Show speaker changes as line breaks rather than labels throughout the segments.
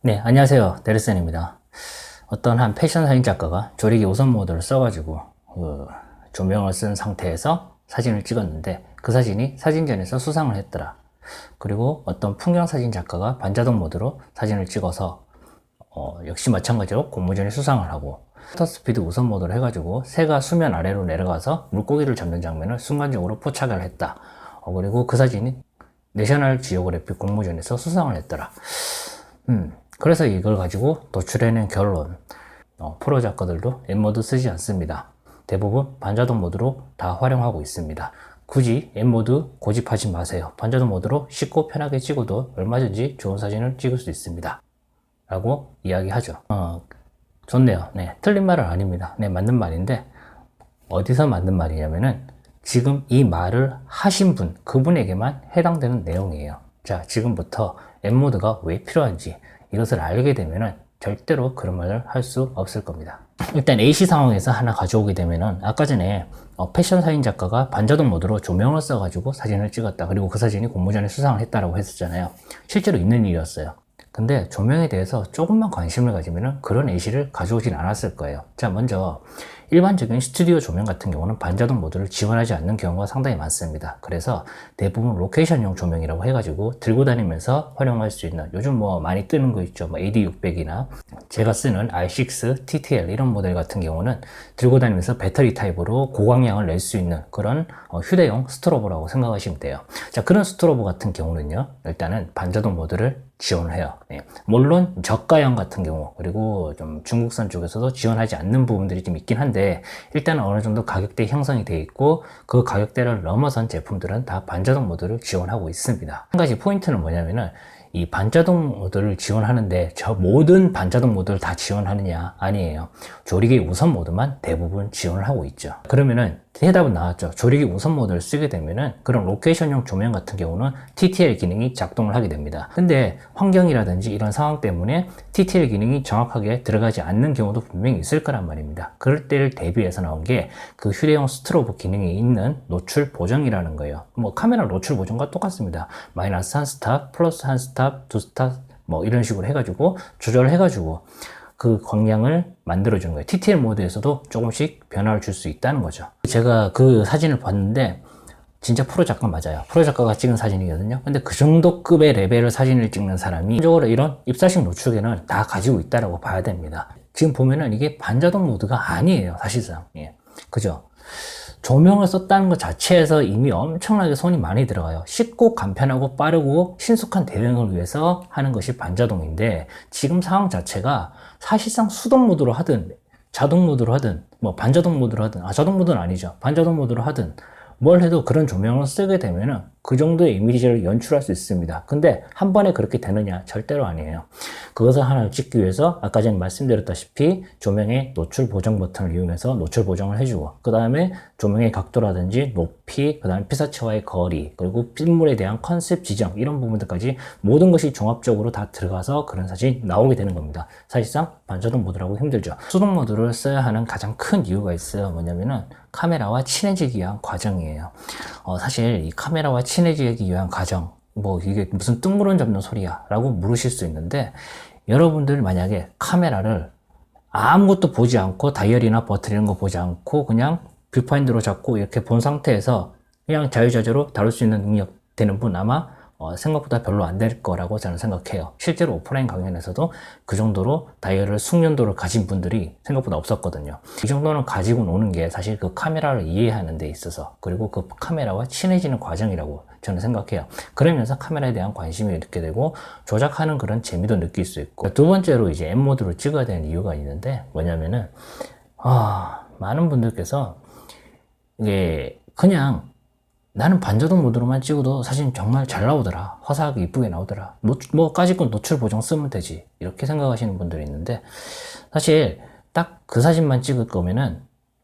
네, 안녕하세요. 데르센입니다. 어떤 한 패션 사진 작가가 조리기 우선 모드를 써가지고 조명을 쓴 상태에서 사진을 찍었는데 그 사진이 사진전에서 수상을 했더라. 그리고 어떤 풍경 사진 작가가 반자동 모드로 사진을 찍어서 역시 마찬가지로 공모전에 수상을 하고 셔터 스피드 우선 모드를 해가지고 새가 수면 아래로 내려가서 물고기를 잡는 장면을 순간적으로 포착을 했다. 그리고 그 사진이 내셔널 지오그래픽 공모전에서 수상을 했더라. 그래서 이걸 가지고 도출해낸 결론, 프로 작가들도 N모드 쓰지 않습니다. 대부분 반자동 모드로 다 활용하고 있습니다. 굳이 N모드 고집하지 마세요. 반자동 모드로 쉽고 편하게 찍어도 얼마든지 좋은 사진을 찍을 수 있습니다. 라고 이야기하죠. 좋네요. 네, 틀린 말은 아닙니다. 네, 맞는 말인데 어디서 맞는 말이냐면은 지금 이 말을 하신 분, 그분에게만 해당되는 내용이에요. 자, 지금부터 N모드가 왜 필요한지 이것을 알게 되면은 절대로 그런 말을 할 수 없을 겁니다. 일단 A씨 상황에서 하나 가져오게 되면은 아까 전에 패션 사진 작가가 반자동 모드로 조명을 써가지고 사진을 찍었다. 그리고 그 사진이 공모전에 수상을 했다라고 했었잖아요. 실제로 있는 일이었어요. 근데 조명에 대해서 조금만 관심을 가지면은 그런 A씨를 가져오진 않았을 거예요. 자, 먼저 일반적인 스튜디오 조명 같은 경우는 반자동 모드를 지원하지 않는 경우가 상당히 많습니다. 그래서 대부분 로케이션용 조명이라고 해가지고 들고 다니면서 활용할 수 있는, 요즘 뭐 많이 뜨는 거 있죠. 뭐 AD600이나 제가 쓰는 R6 TTL 이런 모델 같은 경우는 들고 다니면서 배터리 타입으로 고광량을 낼 수 있는 그런 휴대용 스트로보라고 생각하시면 돼요. 자, 그런 스트로보 같은 경우는요, 일단은 반자동 모드를 지원을 해요. 네. 물론 저가형 같은 경우, 그리고 좀 중국산 쪽에서도 지원하지 않는 부분들이 좀 있긴 한데 일단은 어느 정도 가격대 형성이 되어 있고 그 가격대를 넘어선 제품들은 다 반자동 모드를 지원하고 있습니다. 한 가지 포인트는 뭐냐면은 이 반자동 모드를 지원하는데 저 모든 반자동 모드를 다 지원하느냐? 아니에요. 조리개 우선 모드만 대부분 지원을 하고 있죠. 그러면은 해답은 나왔죠. 조리개 우선 모드를 쓰게 되면은 그런 로케이션용 조명 같은 경우는 TTL 기능이 작동을 하게 됩니다. 근데 환경이라든지 이런 상황 때문에 TTL 기능이 정확하게 들어가지 않는 경우도 분명히 있을 거란 말입니다. 그럴 때를 대비해서 나온 게 그 휴대용 스트로보 기능이 있는 노출 보정이라는 거예요. 뭐 카메라 노출 보정과 똑같습니다. 마이너스 한 스탑, 플러스 한 스탑, 두 스탑, 뭐 이런 식으로 해가지고 조절을 해가지고 그 광량을 만들어주는 거예요. TTL 모드에서도 조금씩 변화를 줄 수 있다는 거죠. 제가 그 사진을 봤는데 진짜 프로 작가 맞아요. 프로 작가가 찍은 사진이거든요. 근데 그 정도 급의 레벨의 사진을 찍는 사람이 기본적으로 이런 입사식 노출기능을 다 가지고 있다고 봐야 됩니다. 지금 보면은 이게 반자동 모드가 아니에요, 사실상. 예. 그죠? 조명을 썼다는 것 자체에서 이미 엄청나게 손이 많이 들어가요. 쉽고 간편하고 빠르고 신속한 대응을 위해서 하는 것이 반자동인데 지금 상황 자체가 사실상 수동 모드로 하든 자동 모드로 하든 뭐 반자동 모드로 하든 자동 모드는 아니죠. 반자동 모드로 하든 뭘 해도 그런 조명을 쓰게 되면은 그 정도의 이미지를 연출할 수 있습니다. 근데 한 번에 그렇게 되느냐? 절대로 아니에요. 그것을 하나를 찍기 위해서 아까 전에 말씀드렸다시피 조명의 노출 보정 버튼을 이용해서 노출 보정을 해주고 그 다음에 조명의 각도라든지 높이, 그 다음에 피사체와의 거리, 그리고 필물에 대한 컨셉 지정 이런 부분들까지 모든 것이 종합적으로 다 들어가서 그런 사진이 나오게 되는 겁니다. 사실상 반자동 모드라고 힘들죠. 수동 모드를 써야 하는 가장 큰 이유가 있어요. 뭐냐면은 카메라와 친해지기 위한 과정이에요. 사실 이 카메라와 친해지기 위한 과정, 뭐 이게 무슨 뜬구름 잡는 소리야 라고 물으실 수 있는데 여러분들 만약에 카메라를 아무것도 보지 않고 다이얼이나 버튼 이런 거 보지 않고 그냥 뷰파인더로 잡고 이렇게 본 상태에서 그냥 자유자재로 다룰 수 있는 능력 되는 분 아마 생각보다 별로 안 될 거라고 저는 생각해요. 실제로 오프라인 강연에서도 그 정도로 다이얼을 숙련도를 가진 분들이 생각보다 없었거든요. 이 정도는 가지고 노는 게 사실 그 카메라를 이해하는 데 있어서 그리고 그 카메라와 친해지는 과정이라고 저는 생각해요. 그러면서 카메라에 대한 관심이 있게 되고 조작하는 그런 재미도 느낄 수 있고 두 번째로 이제 N모드로 찍어야 되는 이유가 있는데 뭐냐면은 많은 분들께서 이게 그냥 나는 반자동 모드로만 찍어도 사진 정말 잘 나오더라. 화사하게 이쁘게 나오더라. 뭐 까짓건 노출 보정 쓰면 되지. 이렇게 생각하시는 분들이 있는데 사실 딱 그 사진만 찍을 거면은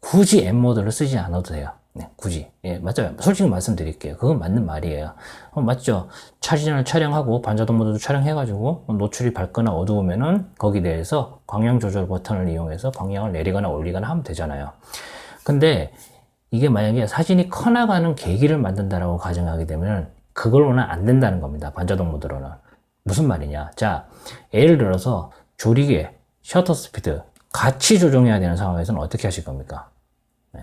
굳이 N모드를 쓰지 않아도 돼요. 네, 굳이. 예, 맞아요. 솔직히 말씀드릴게요. 그건 맞는 말이에요. 맞죠? 사진을 촬영하고 반자동 모드도 촬영해가지고 노출이 밝거나 어두우면은 거기 대해서 광량 조절 버튼을 이용해서 광량을 내리거나 올리거나 하면 되잖아요. 근데 이게 만약에 사진이 커나가는 계기를 만든다라고 가정하게 되면 그걸로는 안 된다는 겁니다. 반자동 모드로는. 무슨 말이냐. 자, 예를 들어서 조리개, 셔터 스피드 같이 조정해야 되는 상황에서는 어떻게 하실 겁니까? 네.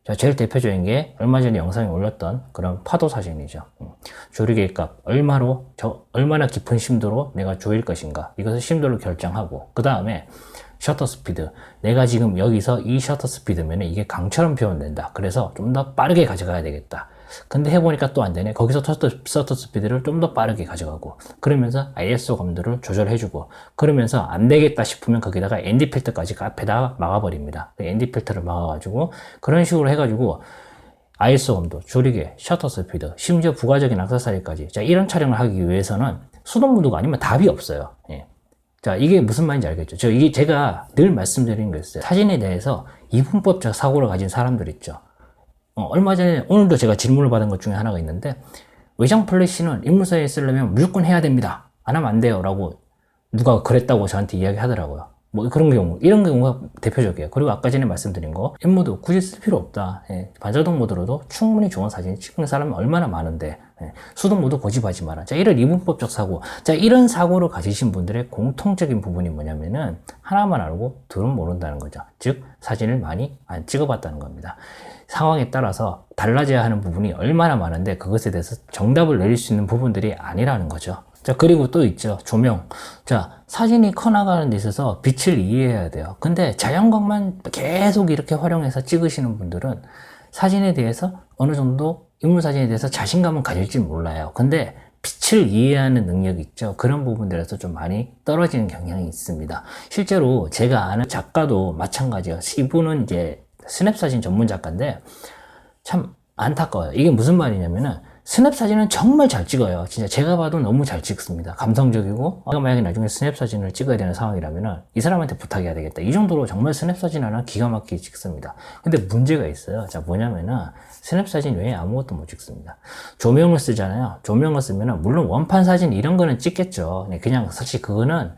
자, 제일 대표적인 게 얼마 전에 영상에 올렸던 그런 파도 사진이죠. 조리개 값, 얼마나 깊은 심도로 내가 조일 것인가. 이것을 심도를 결정하고, 그 다음에 셔터 스피드. 내가 지금 여기서 이 셔터 스피드면 이게 강처럼 표현된다. 그래서 좀 더 빠르게 가져가야 되겠다. 근데 해보니까 또 안 되네. 거기서 셔터 스피드를 좀 더 빠르게 가져가고, 그러면서 ISO 감도를 조절해주고, 그러면서 안 되겠다 싶으면 거기다가 ND 필터까지 앞에다 막아버립니다. ND 필터를 막아가지고, 그런 식으로 해가지고, ISO 감도, 조리개, 셔터 스피드, 심지어 부가적인 액세서리까지. 자, 이런 촬영을 하기 위해서는 수동 모드가 아니면 답이 없어요. 예. 자, 이게 무슨 말인지 알겠죠? 이게 제가 늘 말씀드리는 게 있어요. 사진에 대해서 이분법적 사고를 가진 사람들 있죠. 얼마 전에, 오늘도 제가 질문을 받은 것 중에 하나가 있는데, 외장 플래시는 인물사에 쓰려면 무조건 해야 됩니다. 안 하면 안 돼요. 라고 누가 그랬다고 저한테 이야기 하더라고요. 뭐 그런 경우, 이런 경우가 대표적이에요. 그리고 아까 전에 말씀드린 거, M모드 굳이 쓸 필요 없다. 예, 반자동 모드로도 충분히 좋은 사진 찍는 사람이 얼마나 많은데, 예, 수동 모드 고집하지 마라. 자, 이런 이분법적 사고. 자, 이런 사고를 가지신 분들의 공통적인 부분이 뭐냐면은, 하나만 알고 둘은 모른다는 거죠. 즉, 사진을 많이 안 찍어봤다는 겁니다. 상황에 따라서 달라져야 하는 부분이 얼마나 많은데, 그것에 대해서 정답을 내릴 수 있는 부분들이 아니라는 거죠. 자, 그리고 또 있죠. 조명. 자, 사진이 커나가는 데 있어서 빛을 이해해야 돼요. 근데 자연광만 계속 이렇게 활용해서 찍으시는 분들은 사진에 대해서 어느 정도 인물 사진에 대해서 자신감은 가질지 몰라요. 근데 빛을 이해하는 능력이 있죠. 그런 부분들에서 좀 많이 떨어지는 경향이 있습니다. 실제로 제가 아는 작가도 마찬가지예요. 이분은 이제 스냅 사진 전문 작가인데 참 안타까워요. 이게 무슨 말이냐면은 스냅 사진은 정말 잘 찍어요. 진짜 제가 봐도 너무 잘 찍습니다. 감성적이고, 내가 만약에 나중에 스냅 사진을 찍어야 되는 상황이라면 이 사람한테 부탁해야 되겠다. 이 정도로 정말 스냅 사진 하나 기가 막히게 찍습니다. 근데 문제가 있어요. 자, 뭐냐면은 스냅 사진 외에 아무것도 못 찍습니다. 조명을 쓰잖아요. 조명을 쓰면은 물론 원판 사진 이런 거는 찍겠죠. 그냥 사실 그거는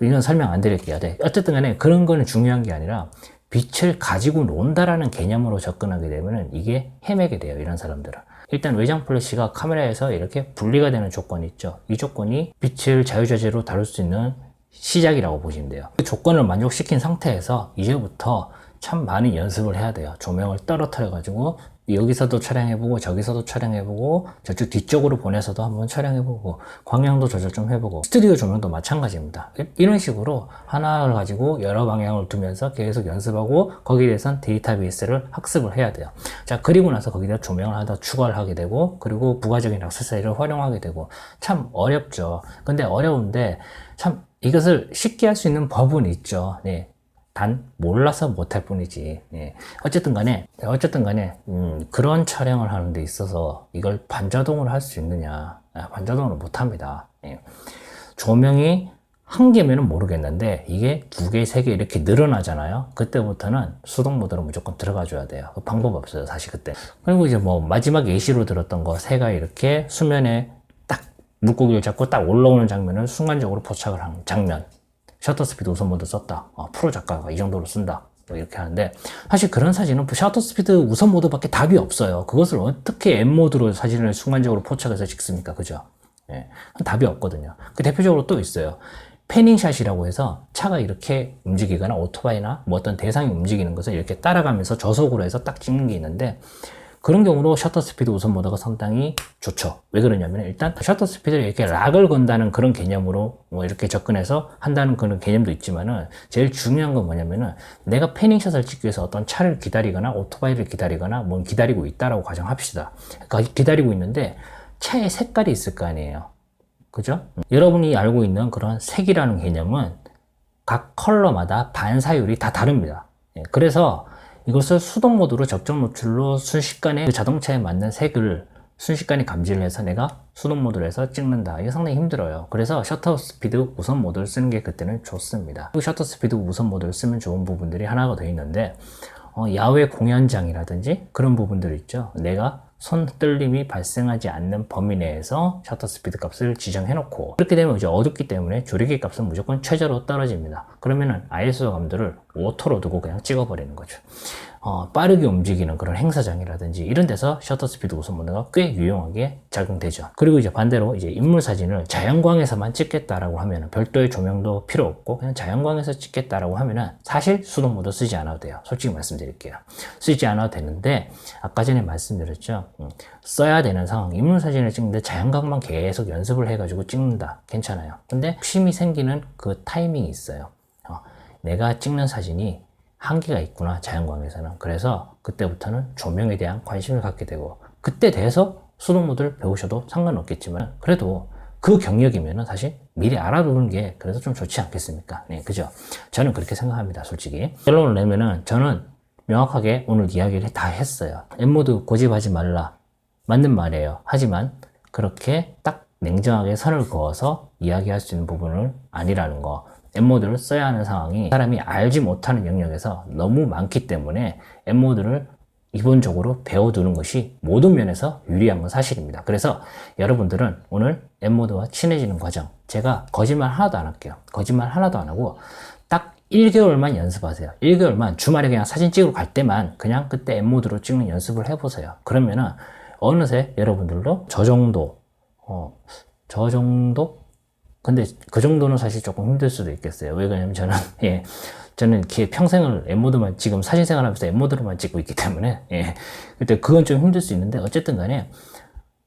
이건 설명 안 드릴게요. 네. 어쨌든 간에 그런 거는 중요한 게 아니라 빛을 가지고 논다라는 개념으로 접근하게 되면은 이게 헤매게 돼요. 이런 사람들은. 일단 외장 플래시가 카메라에서 이렇게 분리가 되는 조건이 있죠. 이 조건이 빛을 자유자재로 다룰 수 있는 시작이라고 보시면 돼요. 그 조건을 만족시킨 상태에서 이제부터 참 많이 연습을 해야 돼요. 조명을 떨어뜨려 가지고 여기서도 촬영해보고 저기서도 촬영해보고 저쪽 뒤쪽으로 보내서도 한번 촬영해보고 광량도 조절 좀 해보고 스튜디오 조명도 마찬가지입니다. 이런 식으로 하나를 가지고 여러 방향을 두면서 계속 연습하고 거기에 대해서는 데이터베이스를 학습을 해야 돼요. 자, 그리고 나서 거기다 조명을 하나 추가를 하게 되고 그리고 부가적인 액세서리를 활용하게 되고 참 어렵죠. 근데 어려운데 참 이것을 쉽게 할 수 있는 법은 있죠. 네. 단 몰라서 못할 뿐이지. 예. 어쨌든 간에 그런 촬영을 하는 데 있어서 이걸 반자동으로 할 수 있느냐. 반자동으로 못합니다. 예. 조명이 한 개면은 모르겠는데 이게 두 개, 세 개 이렇게 늘어나잖아요. 그때부터는 수동 모드로 무조건 들어가 줘야 돼요. 방법 없어요, 사실 그때. 그리고 이제 뭐 마지막 예시로 들었던 거, 새가 이렇게 수면에 딱 물고기를 잡고 딱 올라오는 장면을 순간적으로 포착을 한 장면. 셔터 스피드 우선 모드 썼다. 프로 작가가 이 정도로 쓴다. 뭐 이렇게 하는데 사실 그런 사진은 셔터 스피드 우선 모드밖에 답이 없어요. 그것을 어떻게 M 모드로 사진을 순간적으로 포착해서 찍습니까? 그죠? 예. 답이 없거든요. 그 대표적으로 또 있어요. 패닝샷이라고 해서 차가 이렇게 움직이거나 오토바이나 뭐 어떤 대상이 움직이는 것을 이렇게 따라가면서 저속으로 해서 딱 찍는 게 있는데 그런 경우로 셔터 스피드 우선 모드가 상당히 좋죠. 왜 그러냐면 일단 셔터 스피드를 이렇게 락을 건다는 그런 개념으로 뭐 이렇게 접근해서 한다는 그런 개념도 있지만은 제일 중요한 건 뭐냐면은 내가 패닝샷을 찍기 위해서 어떤 차를 기다리거나 오토바이를 기다리거나 뭘 기다리고 있다라고 가정합시다. 그러니까 기다리고 있는데 차에 색깔이 있을 거 아니에요. 그죠? 여러분이 알고 있는 그런 색이라는 개념은 각 컬러마다 반사율이 다 다릅니다. 그래서 이것을 수동 모드로 적정 노출로 순식간에 그 자동차에 맞는 색을 순식간에 감지를 해서 내가 수동 모드로 해서 찍는다. 이게 상당히 힘들어요. 그래서 셔터 스피드 우선 모드를 쓰는 게 그때는 좋습니다. 그리고 셔터 스피드 우선 모드를 쓰면 좋은 부분들이 하나가 더 있는데 야외 공연장이라든지 그런 부분들 있죠. 내가 손 떨림이 발생하지 않는 범위 내에서 셔터 스피드 값을 지정해 놓고 그렇게 되면 이제 어둡기 때문에 조리개 값은 무조건 최저로 떨어집니다. 그러면은 ISO 감도를 오토로 두고 그냥 찍어 버리는 거죠. 빠르게 움직이는 그런 행사장이라든지 이런 데서 셔터 스피드 우선 모드가 꽤 유용하게 작용되죠. 그리고 이제 반대로 이제 인물 사진을 자연광에서만 찍겠다라고 하면은 별도의 조명도 필요 없고 그냥 자연광에서 찍겠다라고 하면은 사실 수동 모드 쓰지 않아도 돼요. 솔직히 말씀드릴게요. 쓰지 않아도 되는데 아까 전에 말씀드렸죠. 써야 되는 상황, 인물 사진을 찍는데 자연광만 계속 연습을 해가지고 찍는다. 괜찮아요. 근데 욕심이 생기는 그 타이밍이 있어요. 내가 찍는 사진이 한계가 있구나, 자연광에서는. 그래서 그때부터는 조명에 대한 관심을 갖게 되고, 그때 대해서 수동 모드를 배우셔도 상관없겠지만 그래도 그 경력이면은 사실 미리 알아두는 게 그래도 좀 좋지 않겠습니까? 네, 그죠? 저는 그렇게 생각합니다, 솔직히. 결론을 내면은 저는 명확하게 오늘 이야기를 다 했어요. M모드 고집하지 말라. 맞는 말이에요. 하지만 그렇게 딱 냉정하게 선을 그어서 이야기할 수 있는 부분은 아니라는 거. M모드를 써야 하는 상황이 사람이 알지 못하는 영역에서 너무 많기 때문에 M모드를 기본적으로 배워두는 것이 모든 면에서 유리한 건 사실입니다. 그래서 여러분들은 오늘 M모드와 친해지는 과정, 제가 거짓말 하나도 안 할게요. 거짓말 하나도 안 하고 딱 1개월만 연습하세요. 1개월만 주말에 그냥 사진 찍으러 갈 때만 그냥 그때 M모드로 찍는 연습을 해보세요. 그러면은 어느새 여러분들도 저 정도 근데 그 정도는 사실 조금 힘들 수도 있겠어요. 왜 그러냐면 저는 저는 평생을 M모드만 지금 사진 생활하면서 M모드로만 찍고 있기 때문에 근데 그건 좀 힘들 수 있는데 어쨌든 간에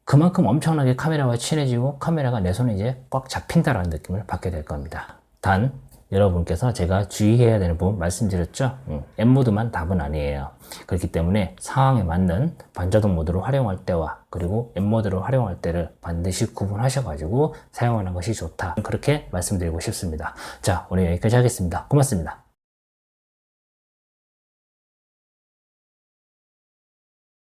그만큼 엄청나게 카메라와 친해지고 카메라가 내 손에 이제 꽉 잡힌다라는 느낌을 받게 될 겁니다. 단 여러분께서 제가 주의해야 되는 부분 말씀드렸죠? M모드만 답은 아니에요. 그렇기 때문에 상황에 맞는 반자동 모드를 활용할 때와 그리고 M모드를 활용할 때를 반드시 구분하셔가지고 사용하는 것이 좋다. 그렇게 말씀드리고 싶습니다. 자, 오늘 여기까지 하겠습니다. 고맙습니다.